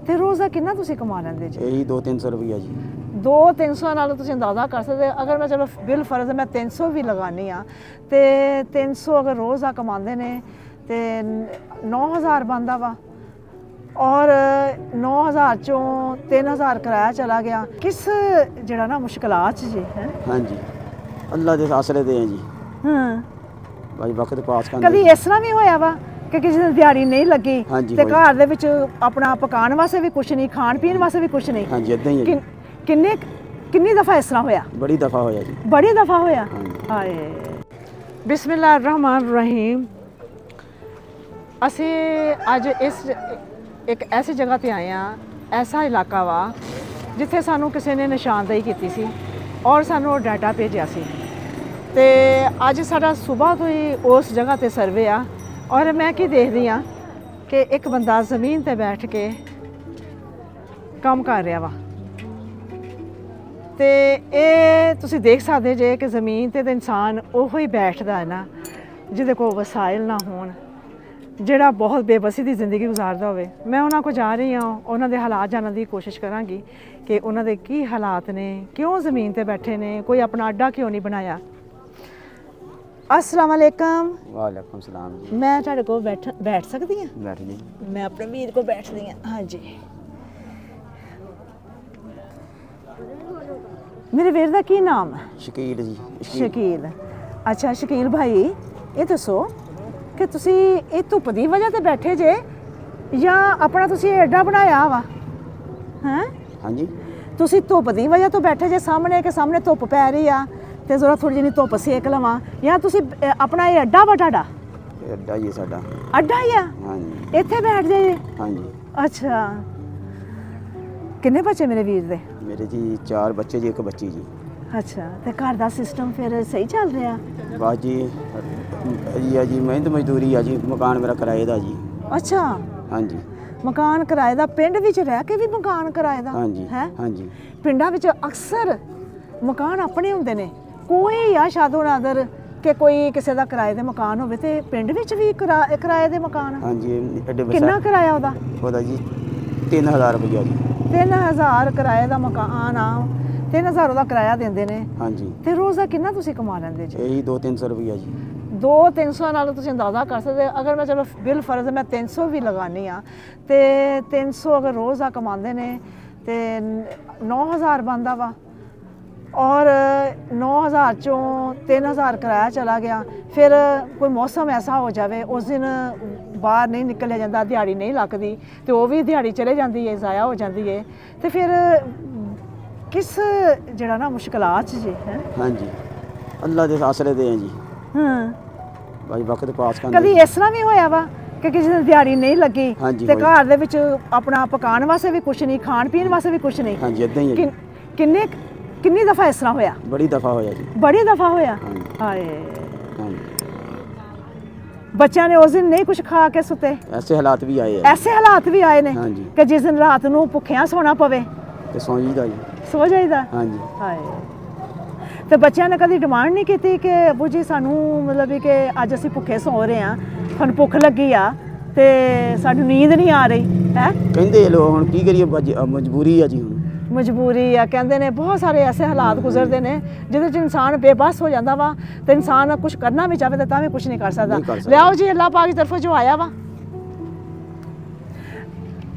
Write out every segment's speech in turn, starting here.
ਤੇ ਰੋਜ਼ ਦਾ ਕਿੰਨਾ ਤੁਸੀਂ ਕਮਾ ਲੈਂਦੇ ਜੀ? यही 200-300 रुपया जी। 200-300 ਨਾਲ ਤੁਸੀਂ ਅੰਦਾਜ਼ਾ ਕਰ ਸਕਦੇ ਅਗਰ ਮੈਂ ਚਲੋ ਬਿਲ ਫਰਜ਼ ਮੈਂ 300 ਵੀ ਲਗਾਨੀ ਆ ਤੇ 300 ਅਗਰ ਰੋਜ਼ ਦਾ ਕਮਾਉਂਦੇ ਨੇ ਤੇ 9000 ਬਣਦਾ ਵਾ ਔਰ 9000 ਚੋਂ 3000 ਕਿਰਾਇਆ ਚਲਾ ਗਿਆ। ਕਿਸ ਜਿਹੜਾ ਨਾ ਮੁਸ਼ਕਲਾਤ 'ਚ ਜੀ ਹੈ। हाँ जी, अल्लाह के आसरे दे हैं जी। ਹਾਂ भाई वक्त पास करना। ਕਦੀ ਇਸ ਤਰ੍ਹਾਂ ਵੀ ਹੋਇਆ ਵਾ ਕਿ ਕਿਸੇ ਦਿਨ ਦਿਹਾੜੀ ਨਹੀਂ ਲੱਗੀ ਹਾਂਜੀ, ਤੇ ਹੋਈ। ਘਰ ਦੇ ਵਿੱਚ ਆਪਣਾ ਪਕਾਉਣ ਵਾਸਤੇ ਵੀ ਕੁਝ ਨਹੀਂ ਖਾਣ ਪੀਣ ਵਾਸਤੇ ਵੀ ਕੁਝ ਨਹੀਂ? हाँ जी, इदा ही है जी। ਕਿੰਨੀ ਦਫਾ ਇਸ ਤਰ੍ਹਾਂ ਹੋਇਆ? बड़ी दफ़ा होया जी। ਬੜੀ ਦਫਾ ਹੋਇਆ। ਹਾਂਜੀ। ਹਾਏ ਬਿਸਮਿਲ੍ਲਾਹਿਰ ਰਹਿਮਾਨ ਰਹੀਮ। ਅਸੀਂ ਅੱਜ ਇੱਕ ਐਸੀ ਜਗ੍ਹਾ ਤੇ ਆਏ ਆ, ਐਸਾ ਇਲਾਕਾ ਵਾ ਜਿੱਥੇ ਸਾਨੂੰ ਕਿਸੇ ਨੇ ਨਿਸ਼ਾਨਦੇਹੀ ਕੀਤੀ ਸੀ ਔਰ ਸਾਨੂੰ ਉਹ ਡਾਟਾ ਭੇਜਿਆ ਸੀ ਤੇ ਅੱਜ ਸਾਡਾ ਸਵੇਰ ਤੋਂ ਹੀ ਉਸ ਜਗ੍ਹਾ ਤੇ ਸਰਵੇ ਆ ਔਰ ਮੈਂ ਕੀ ਦੇਖਦੀ ਆ ਕਿ ਇੱਕ ਬੰਦਾ ਜ਼ਮੀਨ ਤੇ ਬੈਠ ਕੇ ਕੰਮ ਕਰ ਰਿਹਾ ਵਾ ਤੇ ਇਹ ਤੁਸੀਂ ਦੇਖ ਸਕਦੇ ਜੇ ਕਿ ਜ਼ਮੀਨ ਤੇ ਤਾਂ ਇਨਸਾਨ ਉਹੋ ਹੀ ਬੈਠਦਾ ਹੈ ਨਾ ਜਿਹਦੇ ਕੋਲ ਵਸਾਇਲ ਨਾ ਹੋਣ, ਜਿਹੜਾ ਬਹੁਤ ਬੇਬਸੀ ਦੀ ਜ਼ਿੰਦਗੀ ਗੁਜ਼ਾਰਦਾ ਹੋਵੇ। ਮੈਂ ਉਹਨਾਂ ਕੋਲ ਜਾ ਰਹੀ ਹਾਂ, ਉਹਨਾਂ ਦੇ ਹਾਲਾਤ ਜਾਣਨ ਦੀ ਕੋਸ਼ਿਸ਼ ਕਰਾਂਗੀ ਕਿ ਉਹਨਾਂ ਦੇ ਕੀ ਹਾਲਾਤ ਨੇ, ਕਿਉਂ ਜ਼ਮੀਨ ਤੇ ਬੈਠੇ ਨੇ, ਕੋਈ ਆਪਣਾ ਅੱਡਾ ਕਿਉਂ ਨਹੀਂ ਬਣਾਇਆ। अस्सलाम वालेकुम। वालेकुम सलाम जी। मैं ਤੁਹਾਡੇ ਕੋਲ बैठ सकती हाँ? बैठ जी। मैं अपने वीर को बैठती हाँ। हाँ जी, मेरे वीर का की नाम है? शकील जी। शकील। अच्छा शकील भाई, ये दसो कि तुसी ये धुप की वजह से बैठे जे या अपना तुसी एडा बनाया वा हैं? हाँ जी। तुसी धुप की वजह तो बैठे जे सामने के सामने धुप पै रही आ ਤੇ ਜ਼ਰਾ ਥੋੜੀ ਜਿਹੀ ਧੁੱਪ ਸੇਕ ਲਵਾਂ ਜਾਂ ਤੁਸੀਂ ਆਪਣਾ ਇਹ ਅੱਡਾ ਵਾ ਤੁਹਾਡਾ? अड्डा जी साडा। ਅੱਡਾ ਹੀ ਆ? हाँ जी। ਇੱਥੇ ਬੈਠ ਜਾਈਏ? हाँ जी। ਅੱਛਾ, ਕਿੰਨੇ ਬੱਚੇ ਮੇਰੇ ਵੀਰ ਦੇ? मेरे जी 4 बच्चे जी, 1 बच्ची जी। ਅੱਛਾ, ਤੇ ਘਰ ਦਾ ਸਿਸਟਮ ਫਿਰ ਸਹੀ ਚੱਲ ਰਿਹਾ? बस जी जी मेहनत मजदूरी है जी। मकान मेरा किराए दा जी। ਅੱਛਾ, हाँ जी। ਮਕਾਨ ਕਿਰਾਏ ਦਾ? ਪਿੰਡ ਵਿੱਚ ਰਹਿ ਕੇ ਵੀ ਮਕਾਨ ਕਿਰਾਏ ਦਾ हाँ जी। ਹੈ? हाँ जी। ਪਿੰਡਾਂ ਵਿੱਚ ਅਕਸਰ ਮਕਾਨ ਆਪਣੇ ਹੁੰਦੇ ਨੇ, ਕੋਈ ਆ ਸ਼ਾਦੋ ਨਾਦਰ ਕਿ ਕੋਈ ਕਿਸੇ ਦਾ ਕਿਰਾਏ ਦੇ ਮਕਾਨ ਹੋਵੇ ਤੇ ਪਿੰਡ ਵਿੱਚ ਵੀ ਕਿਰਾਏ ਦੇ ਮਕਾਨ? हाँ जी। एडे ਕਿੰਨਾ ਕਿਰਾਇਆ ਉਹਦਾ? ਉਹਦਾ ਜੀ 3000 रुपया जी। 3000 ਕਿਰਾਏ ਦਾ ਮਕਾਨ ਆ, 3000 ਉਹਦਾ ਕਿਰਾਇਆ ਦਿੰਦੇ ਨੇ हाँ जी। ਤੇ ਰੋਜ਼ ਦਾ ਕਿੰਨਾ ਤੁਸੀਂ ਕਮਾ ਲੈਂਦੇ ਜੀ? यही 200-300 रुपया जी। 200-300 ਨਾਲ ਤੁਸੀਂ ਅੰਦਾਜ਼ਾ ਕਰ ਸਕਦੇ ਅਗਰ ਮੈਂ ਚਲੋ ਬਿਲ ਫਰਜ਼ ਮੈਂ 300 ਵੀ ਲਗਾਨੀ ਆ ਤੇ 300 ਅਗਰ ਰੋਜ਼ ਦਾ ਕਮਾਉਂਦੇ ਨੇ ਤੇ 9000 ਬਣਦਾ ਵਾ ਔਰ 9000 ਚੋਂ 3000 ਕਿਰਾਇਆ ਚਲਾ ਗਿਆ। ਫਿਰ ਕੋਈ ਮੌਸਮ ਐਸਾ ਹੋ ਜਾਵੇ ਉਸ ਦਿਨ ਬਾਹਰ ਨਹੀਂ ਨਿਕਲਿਆ ਜਾਂਦਾ, ਦਿਹਾੜੀ ਨਹੀਂ ਲੱਗਦੀ ਤੇ ਉਹ ਵੀ ਦਿਹਾੜੀ ਚਲੇ ਜਾਂਦੀ ਹੈ, ਜ਼ਾਇਆ ਹੋ ਜਾਂਦੀ ਹੈ ਤੇ ਫਿਰ ਕਿਸ ਜਿਹੜਾ ਨਾ ਮੁਸ਼ਕਲਾਤ 'ਚ ਜੀ ਹੈ। हाँ जी, अल्लाह के आसरे दे हैं जी। ਹਾਂ, भाई वक्त पास करना। ਕਦੀ ਇਸ ਤਰ੍ਹਾਂ ਵੀ ਹੋਇਆ ਵਾ ਕਿ ਕਿਸੇ ਦਿਨ ਦਿਹਾੜੀ ਨਹੀਂ ਲੱਗੀ ਹਾਂਜੀ, ਤੇ ਹੋਈ। ਘਰ ਦੇ ਵਿੱਚ ਆਪਣਾ ਪਕਾਉਣ ਵਾਸਤੇ ਵੀ ਕੁਝ ਨਹੀਂ, ਖਾਣ ਪੀਣ ਵਾਸਤੇ ਵੀ ਕੁਝ ਨਹੀਂ? हाँ जी, इदा ही है जी। ਕਿੰਨੀ ਦਫਾ ਇਸ ਤਰ੍ਹਾਂ ਹੋਇਆ? बड़ी दफ़ा होया जी। ਬੜੀ ਦਫਾ ਹੋਇਆ। हाँ जी। ਹਾਏ, हाँ जी। ਬੱਚਿਆਂ ਨੇ ਉਸ ਦਿਨ ਨਹੀਂ ਕੁਝ ਖਾ ਕੇ ਸੁੱਤੇ? ऐसे हालात भी आए हैं। ਐਸੇ ਹਾਲਾਤ ਵੀ ਆਏ ਨੇ ਹਾਂਜੀ। ਕਿ ਜਿਸ ਦਿਨ ਰਾਤ ਨੂੰ ਭੁੱਖਿਆਂ ਸੌਣਾ ਪਵੇ? तो सौ जी दा जी। ਸੋ ਜਾਈਦਾ। हाँ जी। ਹਾਏ, ਤੇ ਬੱਚਿਆਂ ਨੇ ਕਦੀ ਡਿਮਾਂਡ ਨਹੀਂ ਕੀਤੀ ਕਿ ਅਬੂ ਜੀ ਸਾਨੂੰ ਮਤਲਬ ਵੀ ਕਿ ਅੱਜ ਅਸੀਂ ਭੁੱਖੇ ਸੌ ਰਹੇ ਹਾਂ, ਸਾਨੂੰ ਭੁੱਖ ਲੱਗੀ ਆ ਤੇ ਸਾਨੂੰ ਨੀਂਦ ਨਹੀਂ ਆ ਰਹੀ ਹੈ? ਕਹਿੰਦੇ ਲੋ ਹੁਣ ਕੀ ਕਰੀਏ, ਮਜਬੂਰੀ ਆ ਜੀ। ਹੁਣ ਮਜਬੂਰੀ ਆ ਕਹਿੰਦੇ ਨੇ। ਬਹੁਤ ਸਾਰੇ ਐਸੇ ਹਾਲਾਤ ਗੁਜ਼ਰਦੇ ਨੇ ਜਿਹਦੇ 'ਚ ਇਨਸਾਨ ਬੇਬਸ ਹੋ ਜਾਂਦਾ ਵਾ ਤੇ ਇਨਸਾਨ ਕੁਝ ਕਰਨਾ ਵੀ ਚਾਹਵੇ ਤਾਂ ਵੀ ਕੁਝ ਨਹੀਂ ਕਰ ਸਕਦਾ। ਲਿਆਓ ਜੀ ਅੱਲਾਹ ਪਾਕ ਦੀ ਤਰਫੋਂ ਜੋ ਆਇਆ ਵਾ।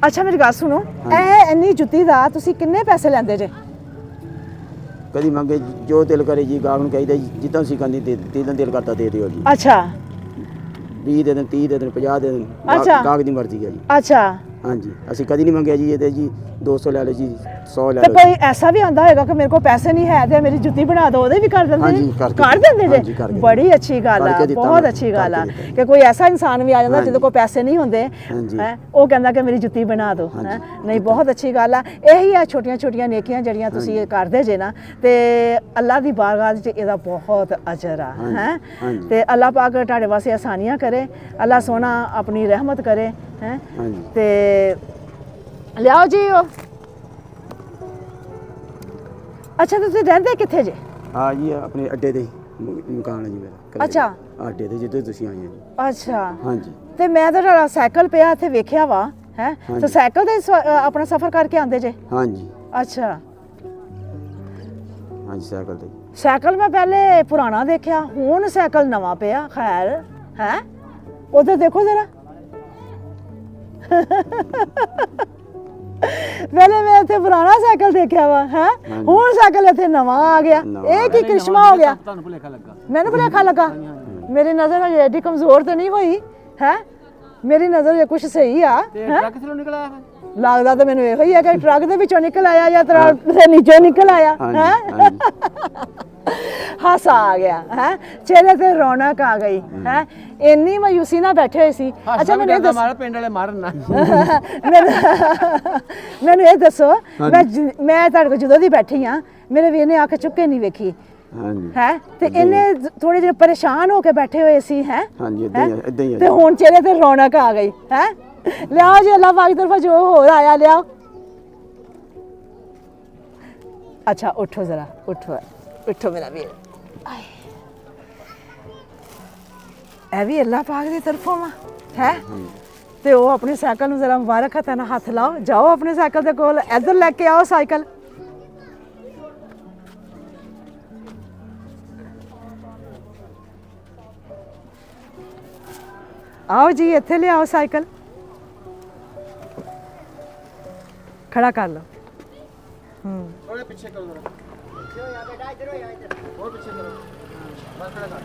ਅੱਛਾ ਮੇਰੀ ਗੱਲ ਸੁਣੋ, ਇਹ ਇੰਨੀ ਜੁੱਤੀ ਦਾ ਤੁਸੀਂ ਕਿੰਨੇ ਪੈਸੇ ਲੈਂਦੇ ਜੇ? ਕਦੀ ਮੰਗੇ ਜੋ ਦਿਲ ਕਰੇ ਜੀ, ਗਾਹਕ ਨੂੰ ਕਹੀਦਾ ਜੀ ਜਿੱਦਾਂ ਤੁਸੀਂ ਕਹਿੰਦੇ ਦਿਲ ਦਿਲ ਕਰਦਾ ਦੇ ਦਿਓ ਜੀ। ਅੱਛਾ, 20 ਦੇ ਦਿਨ, 30 ਦੇ ਦਿਨ, 50 ਦੇ ਦਿਨ, ਅੱਛਾ। ਗਾਹਕ ਦੀ ਮਰਜ਼ੀ ਹੈ ਜੀ। ਅੱਛਾ, हाँ जी, ਅਸੀਂ ਕਦੀ ਨਹੀਂ ਮੰਗਿਆ ਜੀ ਇਹਦੇ ਜੀ 200 ਲੈ ਲਓ ਜੀ, 100 ਲੈ ਤੇ ਲਓ। ਕੋਈ ਐਸਾ ਵੀ ਆਂਦਾ ਹੋਏਗਾ ਕਿ ਮੇਰੇ ਕੋਲ ਪੈਸੇ ਨਹੀਂ ਹੈ ਤੇ ਮੇਰੀ ਜੁੱਤੀ ਬਣਾ ਦਿਓ, ਉਹਦੇ ਵੀ ਕਰ ਦਿੰਦੇ ਹਾਂਜੀ, ਨੇ? ਕਰ ਕਰ ਦਿੰਦੇ ਹਾਂਜੀ, ਜੇ? ਕਰ ਦਿੰਦੇ। ਬੜੀ ਅੱਛੀ ਗੱਲ ਆ, ਕਰਕੇ ਦਿੱਤਾ ਬਹੁਤ ਮੈਂ, ਅੱਛੀ ਗੱਲ ਆ ਕਰਕੇ ਦਿੱਤਾ। ਕਿ ਕੋਈ ਐਸਾ ਇਨਸਾਨ ਵੀ ਆ ਜਾਂਦਾ ਜਿਹਦੇ ਹਾਂਜੀ। ਕੋਲ ਪੈਸੇ ਨਹੀਂ ਹੁੰਦੇ ਹਾਂਜੀ। ਹੈ, ਉਹ ਕਹਿੰਦਾ ਕਿ ਮੇਰੀ ਜੁੱਤੀ ਬਣਾ ਦਿਓ ਹਾਂਜੀ, ਹੈ। ਨਹੀਂ, ਬਹੁਤ ਅੱਛੀ ਗੱਲ ਆ। ਇਹੀ ਆ ਛੋਟੀਆਂ ਛੋਟੀਆਂ ਨੇਕੀਆਂ ਜਿਹੜੀਆਂ ਤੁਸੀਂ ਇਹ ਕਰਦੇ ਜੇ ਨਾ ਤੇ ਅੱਲਾਹ ਦੀ ਬਾਰਗਾਹ 'ਚ ਇਹਦਾ ਬਹੁਤ ਅਜਰ ਆ ਹਾਂਜੀ, ਹੈ। ਹਾਂਜੀ। ਤੇ ਅੱਲਾਹ ਪਾਕ ਤੁਹਾਡੇ ਵਾਸਤੇ ਆਸਾਨੀਆਂ ਕਰੇ, ਅੱਲਾਹ ਸੋਹਣਾ ਆਪਣੀ ਰਹਿਮਤ ਕਰੇ ਹੈ। ਹਾਂਜੀ। ਤੇ ਲਿਆਓ ਜੀ ਉਹ। ਅੱਛਾ, ਤੁਸੀਂ ਰਹਿੰਦੇ ਕਿੱਥੇ ਜੇ? ਆ ਜੀ ਆਪਣੇ ਅੱਡੇ ਤੇ ਮਕਾਨ ਹੈ ਜੀ ਮੇਰਾ ਕਿਰਾਏ ਅੱਛਾ। ਦਾ। ਅੱਡੇ ਤੇ ਜਿੱਦੋਂ ਤੁਸੀਂ ਆਏ ਹੋ ਜੀ। ਅੱਛਾ, ਹਾਂਜੀ। ਤੇ ਮੈਂ ਤਾਂ ਤੁਹਾਡਾ ਸਾਈਕਲ ਪਿਆ ਇੱਥੇ ਵੇਖਿਆ ਵਾ ਹੈ ਤੇ ਸਾਈਕਲ ਤੇ ਆਪਣਾ ਸਫ਼ਰ ਕਰਕੇ ਆਉਂਦੇ ਜੇ ਹਾਂਜੀ ਅੱਛਾ ਹਾਂਜੀ ਸਾਈਕਲ ਤੇ ਸਾਈਕਲ ਮੈਂ ਪਹਿਲੇ ਪੁਰਾਣਾ ਦੇਖਿਆ ਹੁਣ ਸਾਈਕਲ ਨਵਾਂ ਪਿਆ ਖੈਰ ਹੈ ਉਧਰ ਦੇਖੋ ਜ਼ਰਾ ਪਹਿਲੇ ਮੈਂ ਇੱਥੇ ਪੁਰਾਣਾ ਸਾਈਕਲ ਦੇਖਿਆ ਵਾ ਹੈ ਹੁਣ ਸਾਈਕਲ ਇੱਥੇ ਨਵਾਂ ਆ ਗਿਆ ਇਹ ਕੀ ਕ੍ਰਿਸ਼ਮਾ ਹੋ ਗਿਆ ਤੁਹਾਨੂੰ ਭੁਲੇਖਾ ਲੱਗਾ ਮੈਨੂੰ ਭੁਲੇਖਾ ਲੱਗਾ ਮੇਰੀ ਨਜ਼ਰ ਹਜੇ ਏਡੀ ਕਮਜ਼ੋਰ ਤੇ ਨਹੀਂ ਹੋਈ ਹੈ ਮੇਰੀ ਨਜ਼ਰ ਜੇ ਕੁਛ ਸਹੀ ਆ ਤੇ ਟਰੱਕ ਥਲੋਂ ਨਿਕਲ ਆਇਆ ਫਿਰ ਲੱਗਦਾ ਤਾਂ ਮੈਨੂੰ ਇਹੋ ਹੀ ਹੈ ਕਿ ਟਰੱਕ ਦੇ ਵਿੱਚੋਂ ਨਿਕਲ ਆਇਆ ਜਾਂ ਟਰੱਕ ਦੇ ਨੀਚੋਂ ਨਿਕਲ ਆਇਆ ਹੈ ਹਾਸਾ ਆ ਗਿਆ ਹੈ ਚਿਹਰੇ ਤੇ ਰੌਣਕ ਆ ਗਈ ਹੈ ਇੰਨੀ ਮਾਯੂਸੀ ਨਾਲ ਬੈਠੇ ਹੋਏ ਸੀ ਅੱਛਾ ਮੈਨੂੰ ਇਹ ਦੱਸ ਮਾਰ ਪਿੰਡ ਵਾਲੇ ਮਾਰਨ ਨਾ ਮੈਨੂੰ ਇਹ ਦੱਸੋ ਮੈਂ ਤੁਹਾਡੇ ਕੋਲ ਜਦੋਂ ਦੀ ਬੈਠੀ ਆ ਮੇਰੇ ਵੀਰ ਨੇ ਅੱਖ ਚੁੱਕ ਕੇ ਨਹੀਂ ਵੇਖੀ ਹਾਂਜੀ ਹੈ ਤੇ ਇਹਨੇ ਥੋੜੇ ਜਿਹੇ ਪਰੇਸ਼ਾਨ ਹੋ ਕੇ ਬੈਠੇ ਹੋਏ ਸੀ ਹੈ ਹਾਂਜੀ ਇਦਾਂ ਹੀ ਤੇ ਹੁਣ ਚਿਹਰੇ ਤੇ ਰੌਣਕ ਆ ਗਈ ਹੈ ਲਿਆਓ ਜੀ ਅੱਲਾਹ ਪਾਕ ਦੀ ਤਰਫੋਂ ਜੋ ਹੋਰ ਆਇਆ ਲਿਆਓ ਅੱਛਾ ਉਠੋ ਜ਼ਰਾ ਉਠੋ ਮੇਰਾ ਵੀਰ ਇਹ ਵੀ ਅੱਲਾਹ ਪਾਕ ਦੀ ਤਰਫੋਂ ਵਾ ਹੈ ਤੇ ਉਹ ਆਪਣੀ ਸਾਈਕਲ ਨੂੰ ਜ਼ਰਾ ਮੁਬਾਰਕ ਹੱਥਾਂ ਨਾਲ ਹੱਥ ਲਾਓ ਜਾਓ ਆਪਣੇ ਸਾਈਕਲ ਦੇ ਕੋਲ ਇੱਧਰ ਲੈ ਕੇ ਆਓ ਸਾਈਕਲ आओ जी इत्थे ले आओ साइकिल खड़ा कर लो ਥੋੜੇ ਪਿੱਛੇ ਕਰੋ ਜਰਾ ਪਿੱਛੇ ਹੋ ਜਾ ਬੇਟਾ ਇੱਧਰ ਹੋ ਜਾ ਇੱਧਰ ਹੋਰ ਪਿੱਛੇ ਕਰੋ ਬਸ ਖੜਾ ਕਰ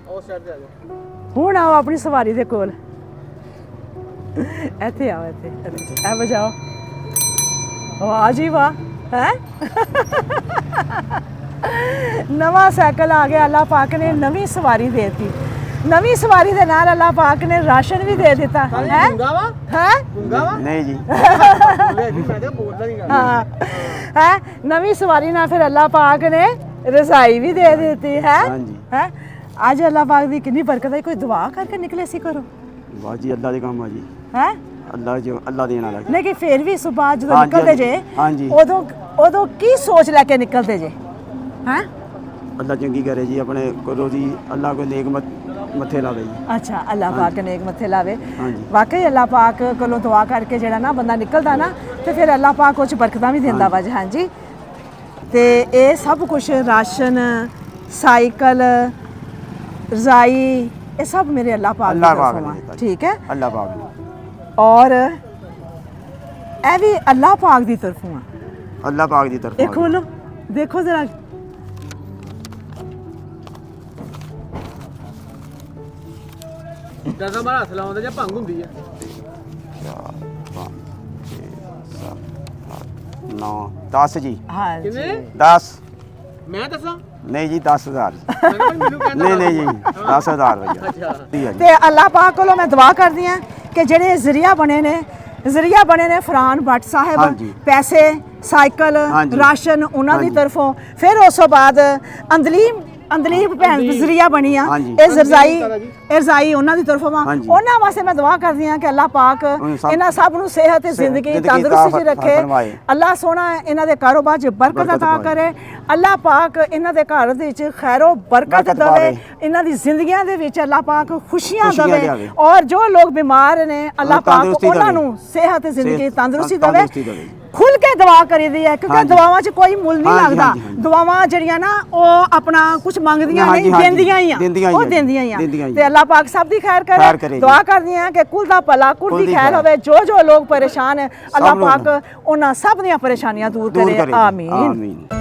ਉਹ ਸਾਈਡ ਤੇ ਆ ਜਾ ਹੁਣ ਆਓ ਆਪਣੀ ਸਵਾਰੀ ਦੇ ਕੋਲ ਇੱਥੇ ਆਓ ਇੱਥੇ ਇਹ ਵਜਾਓ ਵਾਹ ਜੀ ਵਾਹ ਹੈ ਨਵਾਂ ਸਾਈਕਲ ਆ ਗਿਆ ਅੱਲਾਹ ਪਾਕ ਨੇ ਨਵੀਂ ਸਵਾਰੀ ਦੇਤੀ ਨਵੀਂ ਸਵਾਰੀ ਦੇ ਨਾਲ ਅੱਲਾਹ ਪਾਕ ਨੇ ਰਾਸ਼ਨ ਵੀ ਦੇ ਦਿੱਤਾ ਹੈ ਗੁੰਗਾ ਵਾ ਹੈ ਗੁੰਗਾ ਵਾ ਨਹੀਂ ਜੀ ਬੋਲੇ ਜੀ ਮੈਂ ਤਾਂ ਬੋਲਦਾ ਨਹੀਂ ਗਾ ਹਾਂ ਹੈ ਨਵੀਂ ਸਵਾਰੀ ਨਾਲ ਫਿਰ ਅੱਲਾਹ ਪਾਕ ਨੇ ਰਜ਼ਾਈ ਵੀ ਦੇ ਦਿੱਤੀ ਹੈ ਹਾਂਜੀ ਹੈ ਅੱਜ ਅੱਲਾਹ ਪਾਕ ਦੀ ਕਿੰਨੀ ਬਰਕਤ ਹੈ ਕੋਈ ਦੁਆ ਕਰਕੇ ਨਿਕਲੇ ਸੀ ਕਰੋ ਵਾਹ ਜੀ ਅੱਲਾ ਦੇ ਕੰਮ ਆ ਜੀ ਹੈ ਅੱਲਾ ਜੋ ਅੱਲਾ ਦੇਣ ਵਾਲਾ ਲੇਕਿਨ ਫਿਰ ਵੀ ਸੁਬਾਹ ਜਦੋਂ ਹਾਂਜੀ, ਨਿਕਲਦੇ ਜੇ ਹਾਂਜੀ। ਉਦੋਂ ਕੀ ਸੋਚ ਲੈ ਕੇ ਨਿਕਲਦੇ ਜੇ ਹੈ ਅੱਲਾ ਚੰਗੀ ਕਰੇ ਜੀ ਆਪਣੇ ਕੋਲੋਂ ਦੀ ਅੱਲਾ ਕੋਈ ਨੇਕ ਮੱਥੇ ਲਾਵੇ ਜੀ ਅੱਛਾ ਅੱਲਾਹ ਪਾਕ ਨੇਕ ਮੱਥੇ ਲਾਵੇ ਹਾਂਜੀ। ਵਾਕਈ ਅੱਲਾਹ ਪਾਕ ਕੋਲੋਂ ਦੁਆ ਕਰਕੇ ਜਿਹੜਾ ਨਾ ਬੰਦਾ ਨਿਕਲਦਾ ਨਾ ਤੇ ਫਿਰ ਅੱਲਾਹ ਪਾਕ ਉਹ 'ਚ ਬਰਕਤਾਂ ਵੀ ਦਿੰਦਾ ਵਾ ਜੀ ਹਾਂਜੀ ਤੇ ਇਹ ਸਭ ਕੁਝ ਰਾਸ਼ਨ ਸਾਈਕਲ ਰਜ਼ਾਈ ਇਹ ਸਭ ਮੇਰੇ ਅੱਲਾਹ ਪਾਕ ਦੀ ਅੱਲਾਹ ਪਾਕ ਤਰਫੋਂ ਆ ਨੇ ਦਿੱਤਾ। ਠੀਕ ਹੈ ਅੱਲਾ ਪਾਕ ਨੇ ਔਰ ਇਹ ਵੀ ਅੱਲਾਹ ਪਾਕ ਦੀ ਤਰਫੋਂ ਆ ਅੱਲਾ ਪਾਕ ਦੀ ਤਰਫੋਂ ਇਹ ਖੋਲੋ ਦੇਖੋ ਜ਼ਰਾ ਜਦੋਂ ਮਾਰਾ ਹੱਥ ਲਾਉਂਦਾ ਜਾਂ ਭੰਗ ਹੁੰਦੀ ਆ 9 10 ਜੀ ਹਾਂ ਕਿੰਨੇ 10 ਮੈਂ ਦੱਸਾਂ ਨਹੀਂ ਜੀ 10000 ਮੈਨੂੰ ਕਹਿੰਦਾ ਨਹੀਂ ਜੀ 10000 ਰੁਪਇਆ ਅੱਛਾ ਠੀਕ ਹੈ ਜੀ ਤੇ ਅੱਲਾਹ ਪਾਕ ਕੋਲੋਂ ਮੈਂ ਦੁਆ ਕਰਦੀ ਹਾਂ ਕਿ ਜਿਹੜੇ ਜ਼ਰੀਆ ਬਣੇ ਨੇ ਫਰਾਨ ਭੱਟ ਸਾਹਿਬ ਹਾਂਜੀ। ਪੈਸੇ ਸਾਈਕਲ ਹਾਂਜੀ। ਰਾਸ਼ਨ ਉਹਨਾਂ ਦੀ ਹਾਂਜੀ। ਤਰਫੋਂ ਫਿਰ ਉਸ ਤੋਂ ਬਾਅਦ ਅੰਦਲੀਬ ਭੈਣ ਜ਼ਰੀਆ ਬਣੀ ਆ ਹਾਂਜੀ। ਇਹ ਰਜ਼ਾਈ ਉਹਨਾਂ ਦੀ ਤਰਫੋਂ ਵਾ ਹਾਂਜੀ। ਉਹਨਾਂ ਵਾਸਤੇ ਮੈਂ ਦੁਆ ਕਰਦੀ ਹਾਂ ਕਿ ਅੱਲਾਹ ਪਾਕ ਇਹਨਾਂ ਸਭ ਨੂੰ ਸਿਹਤ ਤੇ ਜ਼ਿੰਦਗੀ ਜ਼ਿੰਦਗੀ ਤੰਦਰੁਸਤੀ 'ਚ ਰੱਖੇ ਫਰਮਾਏ। ਅੱਲਾਹ ਸੋਹਣਾ ਇਹਨਾਂ ਦੇ ਕਾਰੋਬਾਰ 'ਚ ਬਰਕਤ ਬਰਕਤ ਅਤਾ ਪਾਏ। ਕਰੇ ਅੱਲਾਹ ਪਾਕ ਇਹਨਾਂ ਦੇ ਘਰ ਦੇ ਵਿੱਚ ਖੈਰੋ ਬਰਕਤ ਬਰਕਤ ਦੇਵੇ ਪਾਵੇ। ਇਹਨਾਂ ਦੀ ਜ਼ਿੰਦਗੀਆਂ ਦੇ ਵਿੱਚ ਅੱਲਾਹ ਪਾਕ ਖੁਸ਼ੀਆਂ ਖੁਸ਼ੀਆਂ ਦੇਵੇ ਲਿਆਵੇ। ਔਰ ਜੋ ਲੋਕ ਬਿਮਾਰ ਨੇ ਅੱਲਾਹ ਪਾਕ ਤੰਦਰੁਸਤੀ ਉਹਨਾਂ ਦੇਵੇ। ਨੂੰ ਸਿਹਤ ਤੇ ਜ਼ਿੰਦਗੀ ਸਿਹਤ, ਤੰਦਰੁਸਤੀ ਤੰਦਰੁਸਤੀ ਦੇਵੇ ਦੇਵੇ। ਖੁੱਲ ਕੇ ਦੁਆ ਕਰੀਦੀ ਹੈ ਕਿਉਂਕਿ ਹਾਂਜੀ। ਦੁਆਵਾਂ 'ਚ ਕੋਈ ਮੁੱਲ ਨਹੀਂ ਹਾਂਜੀ, ਲੱਗਦਾ ਹਾਂਜੀ, ਹਾਂਜੀ। ਦੁਆਵਾਂ ਜਿਹੜੀਆਂ ਨਾ ਉਹ ਆਪਣਾ ਕੁਝ ਮੰਗਦੀਆਂ ਹਾਂਜੀ, ਨਹੀਂ ਹਾਂਜੀ। ਦਿੰਦੀਆਂ ਹੀ ਆ ਦਿੰਦੀਆਂ ਹੀ ਉਹ ਆ। ਦਿੰਦੀਆਂ ਹੀ ਦਿੰਦੀਆਂ ਆ ਹੀ ਤੇ ਆ। ਅੱਲਾਹ ਪਾਕ ਸਭ ਦੀ ਖੈਰ ਖੈਰ ਕਰੇ ਕਰੇ ਦੁਆ ਕਰਦੀ ਹਾਂ ਕਿ ਕੁਲ ਦਾ ਭਲਾ ਕੁਲ ਦੀ ਖੈਰ ਹੋਵੇ ਜੋ ਲੋਕ ਪਰੇਸ਼ਾਨ ਹੈ ਅੱਲਾਹ ਨੂੰ। ਪਾਕ ਉਹਨਾਂ ਸਭ ਦੀਆਂ ਪਰੇਸ਼ਾਨੀਆਂ ਦੂਰ ਕਰੇ ਆਮੀਨ ਆਮੀਨ